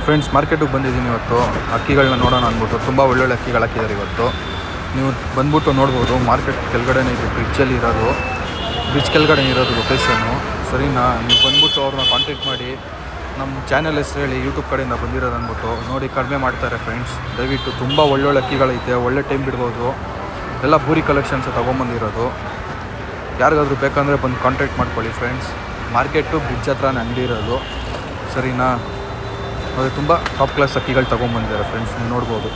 Friends, ಮಾರ್ಕೆಟಿಗೆ ಬಂದಿದ್ದೀನಿ ಇವತ್ತು. ಅಕ್ಕಿಗಳನ್ನ ನೋಡೋಣ ಅಂದ್ಬಿಟ್ಟು ತುಂಬ ಒಳ್ಳೊಳ್ಳೆ ಅಕ್ಕಿಗಳು ಹಾಕಿದ್ದಾರೆ ಇವತ್ತು. ನೀವು ಬಂದ್ಬಿಟ್ಟು ನೋಡ್ಬೋದು. ಮಾರ್ಕೆಟ್ ಕೆಳಗಡೆನೇ ಇದು ಬ್ರಿಡ್ಜಲ್ಲಿ ಇರೋದು, ಬ್ರಿಡ್ಜ್ ಕೆಳಗಡೆ ಇರೋದು ಲೊಕೇಶನ್ನು. ಸರಿನಾ? ನೀವು ಬಂದ್ಬಿಟ್ಟು ಅವ್ರನ್ನ ಕಾಂಟ್ಯಾಕ್ಟ್ ಮಾಡಿ. ನಮ್ಮ ಚಾನಲ್ ಹೆಸರು ಹೇಳಿ, ಯೂಟ್ಯೂಬ್ ಕಡೆಯಿಂದ ಬಂದಿರೋದು ಅಂದ್ಬಿಟ್ಟು ನೋಡಿ ಕಡಿಮೆ ಮಾಡ್ತಾರೆ ಫ್ರೆಂಡ್ಸ್. ದಯವಿಟ್ಟು ತುಂಬ ಒಳ್ಳೊಳ್ಳೆ ಅಕ್ಕಿಗಳೈತೆ, ಒಳ್ಳೆ ಟೈಮ್ ಬಿಡ್ಬೋದು. ಎಲ್ಲ ಬೂರಿ ಕಲೆಕ್ಷನ್ಸ್ ತೊಗೊಂಬಂದಿರೋದು. ಯಾರಿಗಾದ್ರೂ ಬೇಕಂದರೆ ಬಂದು ಕಾಂಟ್ಯಾಕ್ಟ್ ಮಾಡ್ಕೊಳ್ಳಿ ಫ್ರೆಂಡ್ಸ್. ಮಾರ್ಕೆಟು ಬ್ರಿಡ್ಜ್ ಹತ್ರನೇ ಅಂಗಡಿ ಇರೋದು. ಸರಿನಾ? ಅದು ತುಂಬ ಟಾಪ್ ಕ್ಲಾಸ್ ಅಕ್ಕಿಗಳು ತೊಗೊಂಬಂದಿದ್ದಾರೆ ಫ್ರೆಂಡ್ಸ್, ನೀವು ನೋಡ್ಬೋದು.